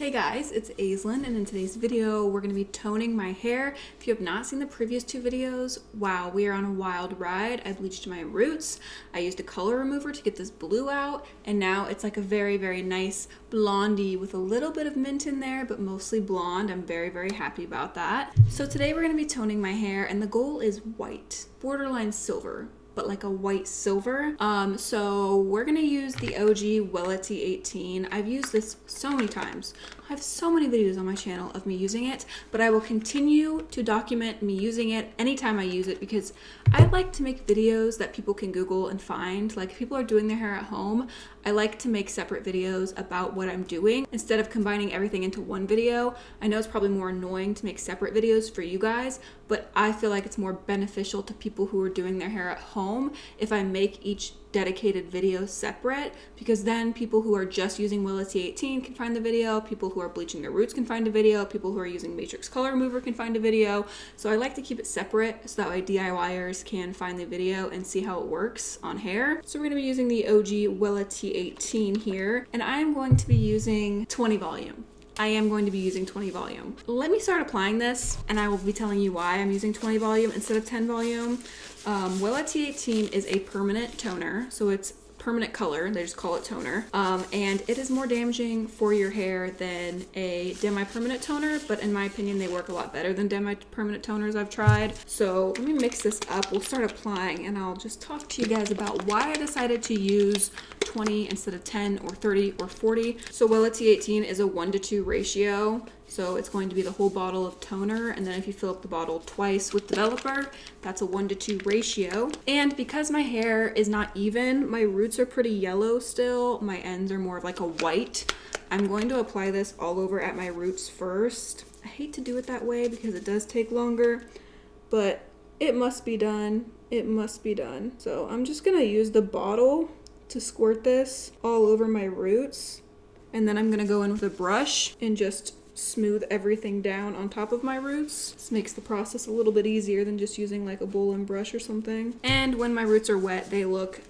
Hey guys, it's Aislinn, and in today's video we're going to be toning my hair. If you have not seen the previous two videos, wow, we are on a wild ride. I bleached my roots, I used a color remover to get this blue out, and now it's like a very nice blondie with a little bit of mint in there, but mostly blonde. I'm very happy about that. So today we're going to be toning my hair, and the goal is white, borderline silver, but like a white silver. So we're gonna use the OG Wellity 18. I've used this so many times. I have so many videos on my channel of me using it, but I will continue to document me using it anytime I use it because I like to make videos that people can Google and find. Like if people are doing their hair at home, I like to make separate videos about what I'm doing instead of combining everything into one video. I know it's probably more annoying to make separate videos for you guys, but I feel like it's more beneficial to people who are doing their hair at home if I make each dedicated video separate, because then people who are just using Wellity 18 can find the video, people who are bleaching their roots can find a video, people who are using matrix color remover can find a video. So I like to keep it separate so that way DIYers can find the video and see how it works on hair. So we're going to be using the OG Wellity 18 here, and I'm going to be using 20 volume. I am going to be using 20 volume. Let me start applying this and I will be telling you why I'm using 20 volume instead of 10 volume. Wellity 18 is a permanent toner, so it's permanent color, they just call it toner, and it is more damaging for your hair than a demi-permanent toner, but in my opinion they work a lot better than demi-permanent toners I've tried. So let me mix this up, we'll start applying, and I'll just talk to you guys about why I decided to use 20 instead of 10 or 30 or 40. So Wellity 18 is a 1:2 ratio. So it's going to be the whole bottle of toner, and then if you fill up the bottle twice with developer, that's a 1:2 ratio. And because my hair is not even, my roots are pretty yellow still, my ends are more of like a white, I'm going to apply this all over at my roots first. I hate to do it that way because it does take longer, but it must be done. It must be done. So I'm just gonna use the bottle to squirt this all over my roots, and then I'm gonna go in with a brush and just smooth everything down on top of my roots. This makes the process a little bit easier than just using like a bowl and brush or something. And when my roots are wet, they look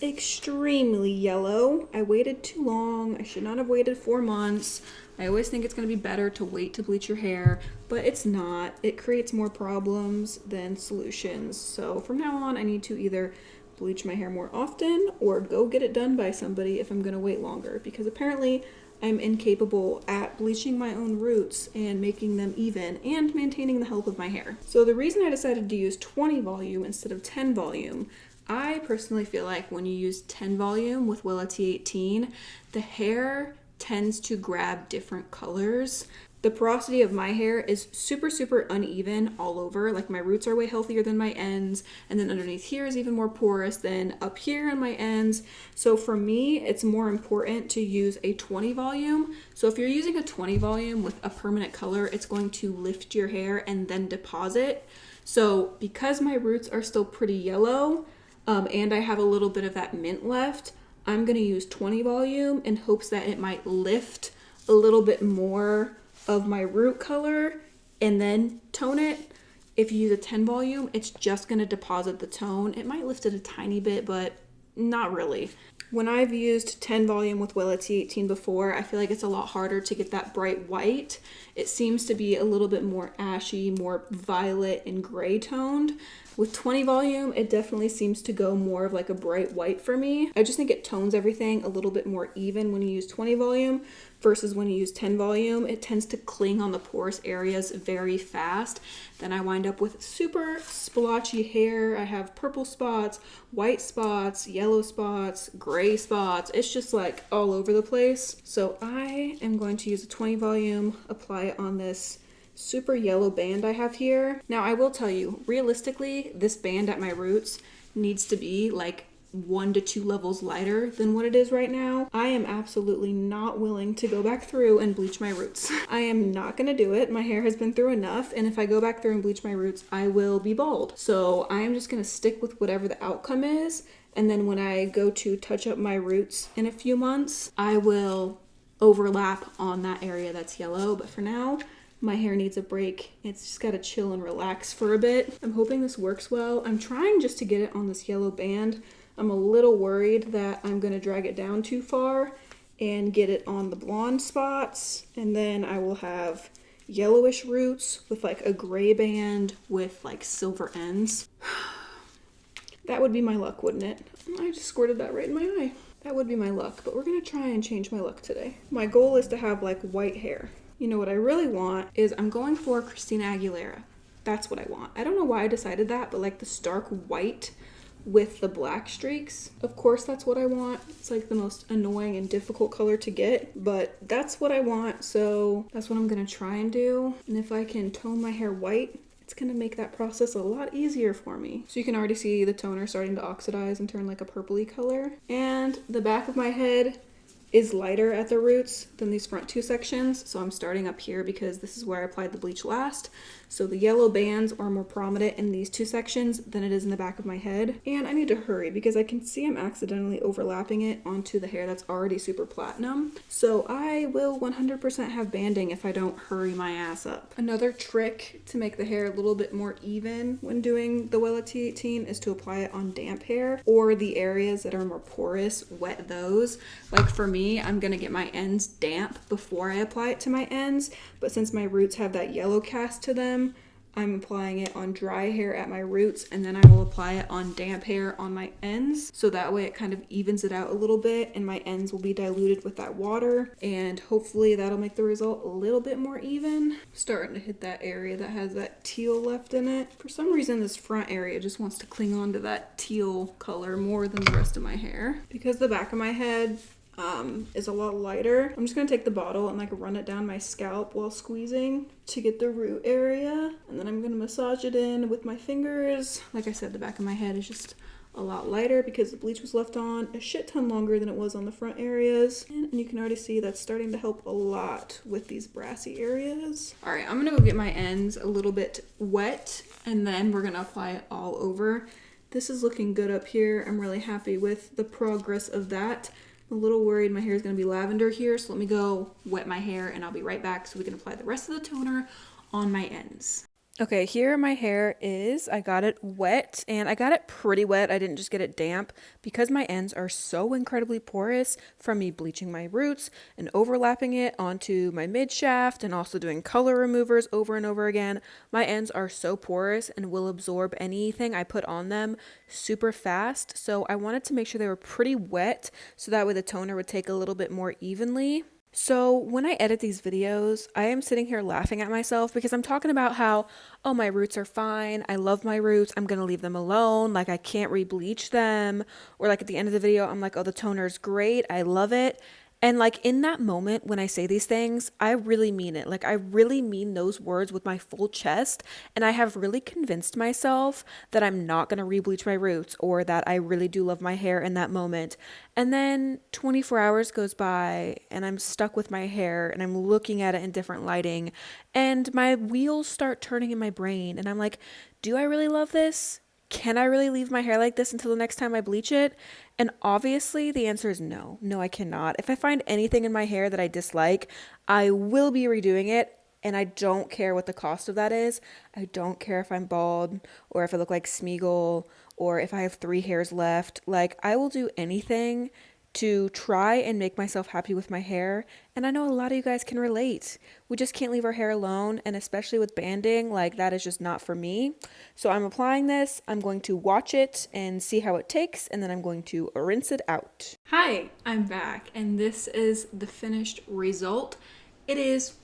extremely yellow. I waited too long. I should not have waited 4 months. I always think it's going to be better to wait to bleach your hair, but it's not. It creates more problems than solutions. So from now on, I need to either bleach my hair more often or go get it done by somebody if I'm going to wait longer, because apparently I'm incapable at bleaching my own roots and making them even and maintaining the health of my hair. So the reason I decided to use 20 volume instead of 10 volume, I personally feel like when you use 10 volume with Wellity 18, the hair tends to grab different colors. The porosity of my hair is super uneven all over. Like my roots are way healthier than my ends, and then underneath here is even more porous than up here on my ends. So for me, it's more important to use a 20 volume. So if you're using a 20 volume with a permanent color, it's going to lift your hair and then deposit. So because my roots are still pretty yellow, and I have a little bit of that mint left, I'm gonna use 20 volume in hopes that it might lift a little bit more of my root color and then tone it. If you use a 10 volume, it's just going to deposit the tone. It might lift it a tiny bit, but not really. When I've used 10 volume with Wellity 18 before, I feel like it's a lot harder to get that bright white. It seems to be a little bit more ashy, more violet and gray toned. With 20 volume, it definitely seems to go more of like a bright white for me. I just think it tones everything a little bit more even when you use 20 volume versus when you use 10 volume. It tends to cling on the porous areas very fast. Then I wind up with super splotchy hair. I have purple spots, white spots, yellow spots, gray spots. It's just like all over the place. So I am going to use a 20 volume, apply it on this super yellow band I have here. Now I will tell you, realistically, this band at my roots needs to be like 1 to 2 levels lighter than what it is right now. I am absolutely not willing to go back through and bleach my roots. I am not gonna do it. My hair has been through enough, and if I go back through and bleach my roots, I will be bald. So I am just gonna stick with whatever the outcome is, and then when I go to touch up my roots in a few months, I will overlap on that area that's yellow. But for now, my hair needs a break. It's just gotta chill and relax for a bit. I'm hoping this works well. I'm trying just to get it on this yellow band. I'm a little worried that I'm gonna drag it down too far and get it on the blonde spots. And then I will have yellowish roots with like a gray band with like silver ends. That would be my luck, wouldn't it? I just squirted that right in my eye. That would be my luck, but we're gonna try and change my luck today. My goal is to have like white hair. You know what I really want is I'm going for Christina Aguilera. That's what I want. I don't know why I decided that, but like the stark white with the black streaks. Of course, that's what I want. It's like the most annoying and difficult color to get, but that's what I want. So that's what I'm gonna try and do. And if I can tone my hair white, it's gonna make that process a lot easier for me. So you can already see the toner starting to oxidize and turn like a purpley color. And the back of my head is lighter at the roots than these front two sections. So I'm starting up here because this is where I applied the bleach last. So the yellow bands are more prominent in these two sections than it is in the back of my head. And I need to hurry because I can see I'm accidentally overlapping it onto the hair that's already super platinum. So I will 100% have banding if I don't hurry my ass up. Another trick to make the hair a little bit more even when doing the Wella T18 is to apply it on damp hair, or the areas that are more porous, wet those. Like for me, I'm gonna get my ends damp before I apply it to my ends, but since my roots have that yellow cast to them, I'm applying it on dry hair at my roots, and then I will apply it on damp hair on my ends. So that way it kind of evens it out a little bit and my ends will be diluted with that water, and hopefully that'll make the result a little bit more even. Starting to hit that area that has that teal left in it. For some reason this front area just wants to cling on to that teal color more than the rest of my hair. Because the back of my head is a lot lighter, I'm just gonna take the bottle and like run it down my scalp while squeezing to get the root area, and then I'm gonna massage it in with my fingers. Like I said, the back of my head is just a lot lighter because the bleach was left on a shit ton longer than it was on the front areas, and you can already see that's starting to help a lot with these brassy areas. All right, I'm gonna go get my ends a little bit wet and then we're gonna apply it all over. This is looking good up here. I'm really happy with the progress of that. I'm a little worried my hair is going to be lavender here, so let me go wet my hair and I'll be right back so we can apply the rest of the toner on my ends. Okay, here my hair is. I got it wet, and I got it pretty wet. I didn't just get it damp because my ends are so incredibly porous from me bleaching my roots and overlapping it onto my mid shaft and also doing color removers over and over again. My ends are so porous and will absorb anything I put on them super fast. So I wanted to make sure they were pretty wet so that way the toner would take a little bit more evenly. So when I edit these videos, I am sitting here laughing at myself because I'm talking about how, oh, my roots are fine. I love my roots. I'm going to leave them alone. Like I can't re-bleach them. Or like at the end of the video, I'm like, oh, the toner is great. I love it. And like in that moment when I say these things, I really mean it. Like I really mean those words with my full chest. And I have really convinced myself that I'm not going to re-bleach my roots or that I really do love my hair in that moment. And then 24 hours goes by and I'm stuck with my hair and I'm looking at it in different lighting and my wheels start turning in my brain. And I'm like, do I really love this? Can I really leave my hair like this until the next time I bleach it? And obviously the answer is no. No, I cannot. If I find anything in my hair that I dislike, I will be redoing it. And I don't care what the cost of that is. I don't care if I'm bald or if I look like Smeagol or if I have 3 hairs left. Like I will do anything to try and make myself happy with my hair. And I know a lot of you guys can relate. We just can't leave our hair alone, and especially with banding, like that is just not for me. So I'm applying this, I'm going to watch it and see how it takes, and then I'm going to rinse it out. Hi, I'm back, and this is the finished result. It is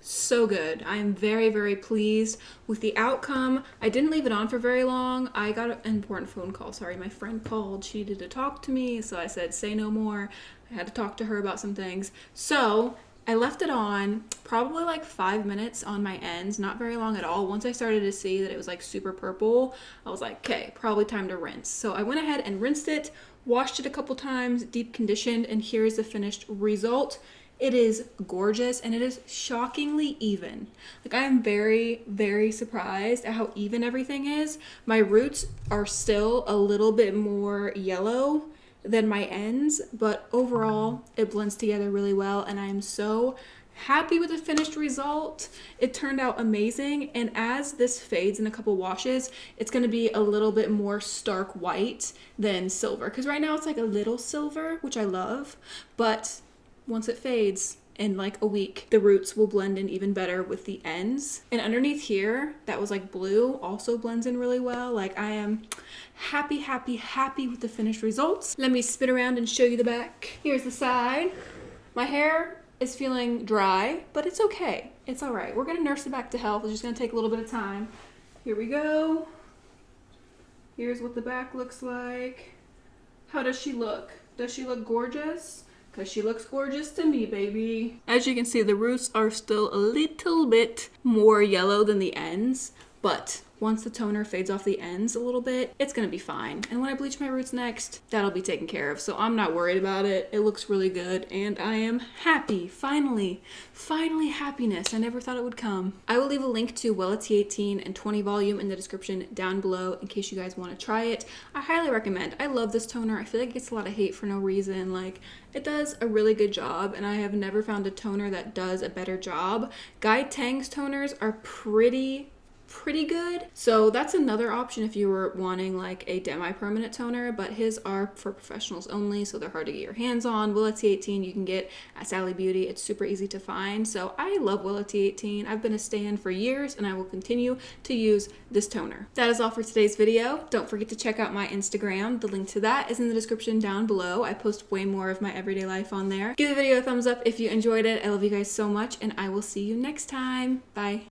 so good. I am very, very pleased with the outcome. I didn't leave it on for very long. I got an important phone call. Sorry, my friend called. She needed to talk to me, so I said, say no more. I had to talk to her about some things. So I left it on probably like 5 minutes on my ends, not very long at all. Once I started to see that it was like super purple, I was like, okay, probably time to rinse. So I went ahead and rinsed it, washed it a couple times, deep conditioned, and here's the finished result. It is gorgeous and it is shockingly even. Like I am very, very surprised at how even everything is. My roots are still a little bit more yellow than my ends, but overall it blends together really well and I am so happy with the finished result. It turned out amazing, and as this fades in a couple washes, it's going to be a little bit more stark white than silver, because right now it's like a little silver, which I love, but once it fades in like a week, the roots will blend in even better with the ends. And underneath here, that was like blue, also blends in really well. Like I am happy with the finished results. Let me spin around and show you the back. Here's the side. My hair is feeling dry, but it's okay. It's all right. We're gonna nurse it back to health. It's just gonna take a little bit of time. Here we go. Here's what the back looks like. How does she look? Does she look gorgeous? Because she looks gorgeous to me, baby. As you can see, the roots are still a little bit more yellow than the ends, but once the toner fades off the ends a little bit, it's gonna be fine. And when I bleach my roots next, that'll be taken care of. So I'm not worried about it. It looks really good and I am happy. Finally happiness. I never thought it would come. I will leave a link to Wella T18 and 20 volume in the description down below in case you guys wanna try it. I highly recommend. I love this toner. I feel like it gets a lot of hate for no reason. Like, it does a really good job and I have never found a toner that does a better job. Guy Tang's toners are pretty good. So that's another option if you were wanting like a demi-permanent toner, but his are for professionals only, so they're hard to get your hands on. Wella T18 you can get at Sally Beauty. It's super easy to find. So I love Wella T18. I've been a stan for years and I will continue to use this toner. That is all for today's video. Don't forget to check out my Instagram. The link to that is in the description down below. I post way more of my everyday life on there. Give the video a thumbs up if you enjoyed it. I love you guys so much and I will see you next time. Bye.